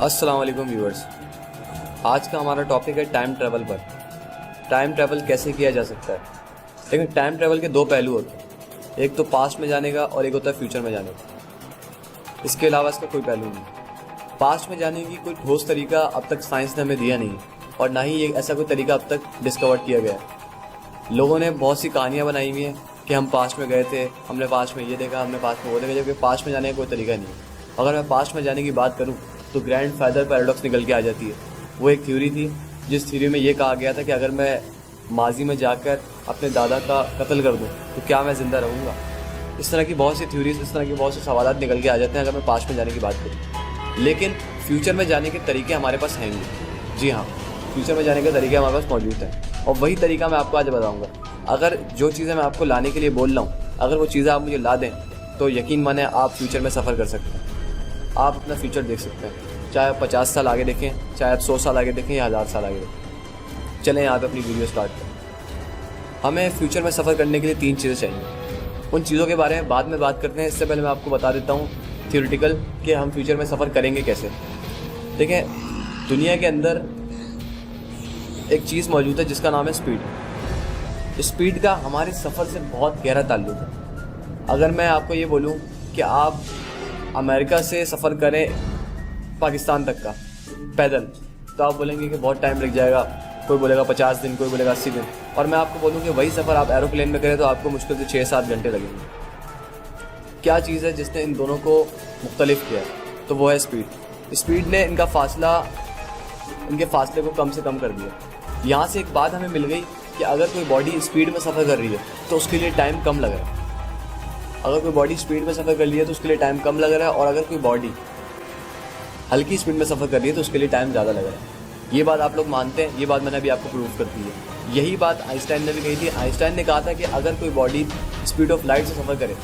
अस्सलाम वालेकुम व्यूअर्स। आज का हमारा टॉपिक है टाइम ट्रैवल पर। टाइम ट्रैवल कैसे किया जा सकता है। लेकिन टाइम ट्रैवल के दो पहलू होते हैं, एक तो पास्ट में जाने का और एक होता है फ्यूचर में जाने का। इसके अलावा इसका कोई पहलू नहीं। पास्ट में जाने की कोई ठोस तरीका अब तक साइंस ने हमें दिया नहीं और ना ही ऐसा कोई तरीका अब तक डिस्कवर किया गया है। लोगों ने बहुत सी कहानियाँ बनाई हुई हैं कि हम पास्ट में गए थे, हमने पास्ट में ये देखा, हमने पास्ट में वो देखा, जबकि पास्ट में जाने का कोई तरीका नहीं है। अगर मैं पास्ट में जाने की बात करूँ तो ग्रैंडफादर पैराडॉक्स निकल के आ जाती है। वो एक थ्योरी थी जिस थ्योरी में ये कहा गया था कि अगर मैं माजी में जाकर अपने दादा का कत्ल कर दूं तो क्या मैं ज़िंदा रहूँगा। इस तरह की बहुत सी थ्योरीज, इस तरह के बहुत से सवाल निकल के आ जाते हैं अगर मैं पास्ट में जाने की बात करूँ। लेकिन फ्यूचर में जाने के तरीके हमारे पास हैं। जी हाँ, फ्यूचर में जाने के तरीके हमारे पास मौजूद हैं और वही तरीका मैं आपको आज बताऊँगा। अगर जो चीज़ें मैं आपको लाने के लिए बोल रहा हूँ, अगर वो चीज़ें आप मुझे ला दें तो यकीन माने आप फ्यूचर में सफ़र कर सकते हैं। आप अपना फ्यूचर देख सकते हैं, चाहे आप 50 साल आगे देखें, चाहे आप 100 साल आगे देखें या 1000 साल आगे देखें। चलें यहाँ पे अपनी वीडियो स्टार्ट करें। हमें फ्यूचर में सफ़र करने के लिए 3 चीज़ें चाहिए। उन चीज़ों के बारे में बाद में बात करते हैं। इससे पहले मैं आपको बता देता हूँ थ्योरेटिकल कि हम फ्यूचर में सफ़र करेंगे कैसे। देखें, दुनिया के अंदर एक चीज़ मौजूद है जिसका नाम है स्पीड। स्पीड का हमारे सफ़र से बहुत गहरा ताल्लुक है। अगर मैं आपको ये बोलूँ कि आप अमेरिका से सफ़र करें पाकिस्तान तक का पैदल, तो आप बोलेंगे कि बहुत टाइम लग जाएगा। कोई बोलेगा 50 दिन, कोई बोलेगा 80 दिन। और मैं आपको बोलूँ कि वही सफ़र आप एरोप्लेन में करें तो आपको मुश्किल से 6-7 घंटे लगेंगे। क्या चीज़ है जिसने इन दोनों को मुख्तलिफ किया है? तो वो है स्पीड। स्पीड ने इनके फासले को कम से कम कर दिया। यहाँ से एक बात हमें मिल गई कि अगर कोई बॉडी स्पीड में सफ़र कर रही है तो उसके लिए टाइम कम लग रहा है। अगर कोई बॉडी स्पीड में सफ़र कर रही है तो उसके लिए टाइम कम लग रहा है, और अगर कोई बॉडी हल्की स्पीड में सफ़र कर रही है तो उसके लिए टाइम ज़्यादा लग रहा है। ये बात आप लोग मानते हैं, ये बात मैंने अभी आपको प्रूव कर दी है। यही बात आइंस्टाइन ने भी कही थी। आइंस्टाइन ने कहा था कि अगर कोई बॉडी स्पीड ऑफ लाइट से सफ़र करे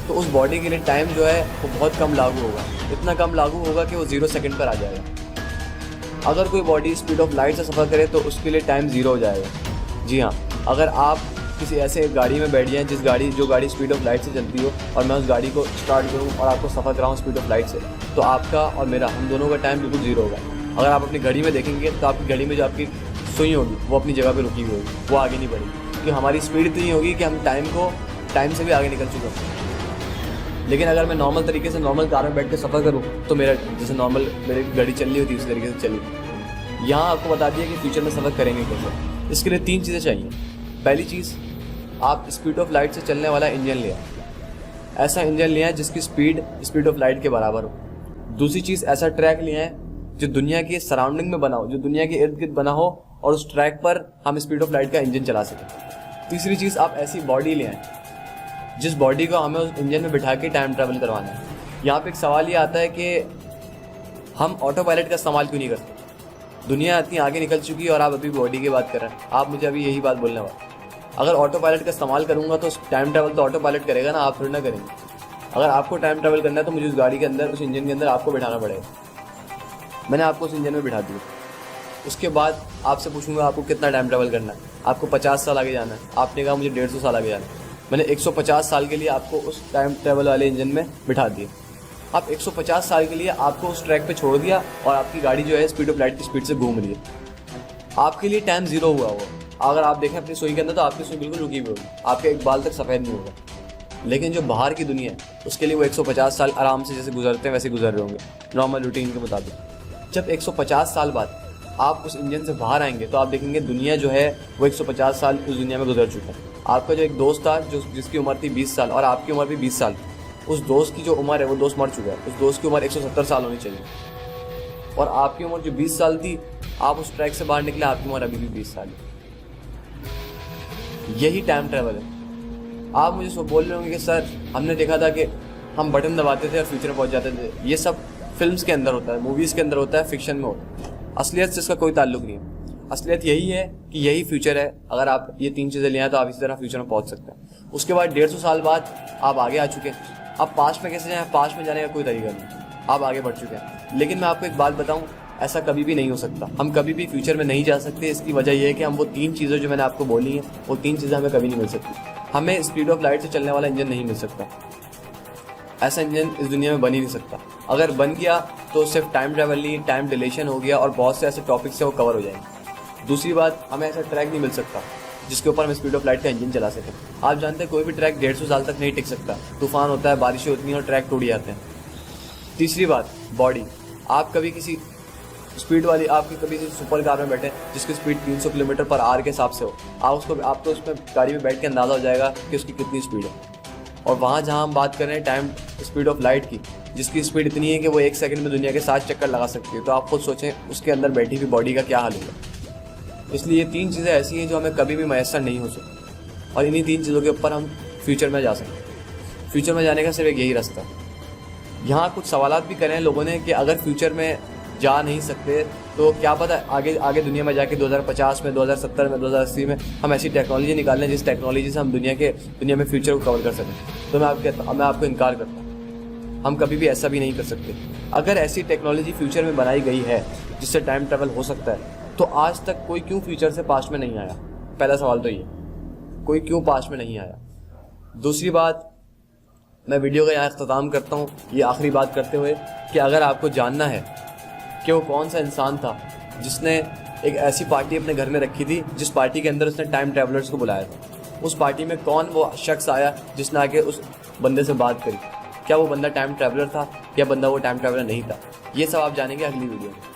तो उस बॉडी के लिए टाइम जो है वो बहुत कम लागू होगा। इतना कम लागू होगा कि वो 0 सेकेंड पर आ जाएगा। अगर कोई बॉडी स्पीड ऑफ लाइट से सफ़र करे तो उसके लिए टाइम 0 हो जाएगा। जी हाँ, अगर आप किसी ऐसे गाड़ी में बैठ जाएं जो गाड़ी स्पीड ऑफ लाइट से चलती हो और मैं उस गाड़ी को स्टार्ट करूं और आपको सफ़र कराऊं स्पीड ऑफ लाइट से, तो आपका और मेरा, हम दोनों का टाइम बिल्कुल 0 होगा। अगर आप अपनी घड़ी में देखेंगे तो आपकी घड़ी में जो आपकी सुई होगी वो अपनी जगह पे रुकी हुई होगी, वो आगे नहीं बढ़ेगी, क्योंकि हमारी स्पीड इतनी होगी कि हम टाइम से भी आगे निकल चुके हैं। लेकिन अगर मैं नॉर्मल तरीके से नॉर्मल कार में बैठ के सफ़र करूँ तो मेरा जैसे नॉर्मल मेरी गाड़ी चल रही होती है उसी तरीके से चली। यहाँ आपको बता दिया कि फ्यूचर में सफ़र करेंगे कैसे। इसके लिए 3 चीज़ें चाहिए। पहली चीज़, आप स्पीड ऑफ लाइट से चलने वाला इंजन ले आए। ऐसा इंजन ले आए जिसकी स्पीड ऑफ लाइट के बराबर हो। दूसरी चीज़, ऐसा ट्रैक ले आए जो दुनिया के सराउंडिंग में बना हो, जो दुनिया के इर्द गिर्द बना हो और उस ट्रैक पर हम स्पीड ऑफ लाइट का इंजन चला सकें। तीसरी चीज़, आप ऐसी बॉडी ले आए जिस बॉडी को हमें उस इंजन में बिठा के टाइम ट्रैवल करवाना है। यहाँ पे एक सवाल ये आता है कि हम ऑटो पायलट का इस्तेमाल क्यों नहीं करते। दुनिया इतनी आगे निकल चुकी है और आप अभी बॉडी की बात कर रहे हैं। आप मुझे अभी यही बात बोलने वाले। अगर ऑटो पायलट का इस्तेमाल करूंगा तो टाइम ट्रैवल तो ऑटो पायलट करेगा ना, आप थोड़ी ना करेंगे। अगर आपको टाइम ट्रैवल करना है तो मुझे उस गाड़ी के अंदर, उस इंजन के अंदर आपको बिठाना पड़ेगा। मैंने आपको उस इंजन में बिठा दिया। उसके बाद आपसे पूछूंगा आपको कितना टाइम ट्रैवल करना है। आपको 50 साल आगे जाना है, आपने कहा मुझे 150 साल आगे जाना है। मैंने 150 साल के लिए आपको उस टाइम ट्रैवल वाले इंजन में बिठा दिया। आप 150 साल के लिए आपको उस ट्रैक पे छोड़ दिया और आपकी गाड़ी जो है स्पीड ऑफ लाइट की स्पीड से घूम रही है। आपके लिए टाइम 0 हुआ वो। अगर आप देखें अपनी सुई के अंदर तो आपकी सुई बिल्कुल रुकी हुई होगी, आपके एक बाल तक सफ़ेद नहीं होगा। लेकिन जो बाहर की दुनिया है उसके लिए वो 150 साल आराम से जैसे गुजरते हैं वैसे गुजर रहे होंगे नॉर्मल रूटीन के मुताबिक। जब 150 साल बाद आप उस इंजन से बाहर आएंगे तो आप देखेंगे दुनिया जो है वो 150 साल उस दुनिया में गुजर चुका है। आपका जो एक दोस्त था जिसकी उम्र थी 20 साल और आपकी उम्र भी 20 साल, उस दोस्त की जो उम्र है वो दोस्त मर चुका है। उस दोस्त की उम्र 170 साल होनी चाहिए और आपकी उम्र जो 20 साल थी, आप उस ट्रैक से बाहर निकले, आपकी उम्र अभी भी 20 साल है। यही टाइम ट्रैवल है। आप मुझे सब बोल रहे होंगे कि सर हमने देखा था कि हम बटन दबाते थे और फ्यूचर में पहुंच जाते थे। ये सब फिल्म्स के अंदर होता है, मूवीज़ के अंदर होता है, फिक्शन में होता है। असलियत से इसका कोई ताल्लुक नहीं है। असलियत यही है कि यही फ्यूचर है। अगर आप ये 3 चीज़ें ले आए तो आप इसी तरह फ्यूचर में पहुंच सकते हैं। उसके बाद 150 साल बाद आप आगे आ चुके हैं। आप पास्ट में कैसे जाएँ? पास्ट में जाने का कोई तरीका नहीं, आप आगे बढ़ चुके हैं। लेकिन मैं आपको एक बात बताऊँ, ऐसा कभी भी नहीं हो सकता। हम कभी भी फ्यूचर में नहीं जा सकते। इसकी वजह यह है कि हम वो 3 चीज़ें जो मैंने आपको बोली हैं, वो 3 चीज़ें हमें कभी नहीं मिल सकती। हमें स्पीड ऑफ लाइट से चलने वाला इंजन नहीं मिल सकता। ऐसा इंजन इस दुनिया में बन ही नहीं सकता। अगर बन गया तो सिर्फ टाइम ट्रैवल नहीं, टाइम डिलेशन हो गया और बहुत से ऐसे टॉपिक्स से वो कवर हो जाएंगे। दूसरी बात, हमें ऐसा ट्रैक नहीं मिल सकता जिसके ऊपर हम स्पीड ऑफ लाइट का इंजन चला सकें। आप जानते हैं कोई भी ट्रैक 150 साल तक नहीं टिक सकता, तूफान होता है, बारिशें होती हैं और ट्रैक टूट जाते हैं। तीसरी बात, बॉडी। आप कभी किसी स्पीड वाली, आपकी कभी किसी सुपर कार में बैठे जिसकी स्पीड 300 किलोमीटर पर आवर के हिसाब से हो, आप तो उसमें गाड़ी में बैठ के अंदाज़ा हो जाएगा कि उसकी कितनी स्पीड है। और वहाँ जहाँ हम बात कर रहे हैं टाइम स्पीड ऑफ लाइट की, जिसकी स्पीड इतनी है कि वो 1 सेकंड में दुनिया के 7 चक्कर लगा सकती है, तो आप खुद सोचें उसके अंदर बैठी हुई बॉडी का क्या हाल होगा। इसलिए ये 3 चीज़ें ऐसी हैं जो हमें कभी भी मैसर नहीं हो सकती, और इन्हीं 3 चीज़ों के ऊपर हम फ्यूचर में जा सकते हैं। फ्यूचर में जाने का सिर्फ एक यही रास्ता है। यहाँ कुछ सवालात भी करें लोगों ने कि अगर फ्यूचर में जा नहीं सकते तो क्या पता आगे दुनिया में जाके 2050 में, 2070 में, 2080 में हम ऐसी टेक्नोलॉजी निकाल लें जिस टेक्नोलॉजी से हम दुनिया में फ्यूचर को कवर कर सकें। तो मैं आपको इनकार करता हूँ, हम कभी भी ऐसा भी नहीं कर सकते। अगर ऐसी टेक्नोलॉजी फ्यूचर में बनाई गई है जिससे टाइम ट्रैवल हो सकता है, तो आज तक कोई क्यों फ्यूचर से पास्ट में नहीं आया? पहला सवाल तो ये, कोई क्यों पास्ट में नहीं आया। दूसरी बात, मैं वीडियो का यहाँ अख्ताम करता हूँ ये आखिरी बात करते हुए कि अगर आपको जानना है कि वो कौन सा इंसान था जिसने एक ऐसी पार्टी अपने घर में रखी थी जिस पार्टी के अंदर उसने टाइम ट्रैवलर्स को बुलाया था, उस पार्टी में कौन वो शख्स आया जिसने आके उस बंदे से बात करी, क्या वो बंदा टाइम ट्रैवलर था या बंदा वो टाइम ट्रैवलर नहीं था, ये सब आप जानेंगे अगली वीडियो में।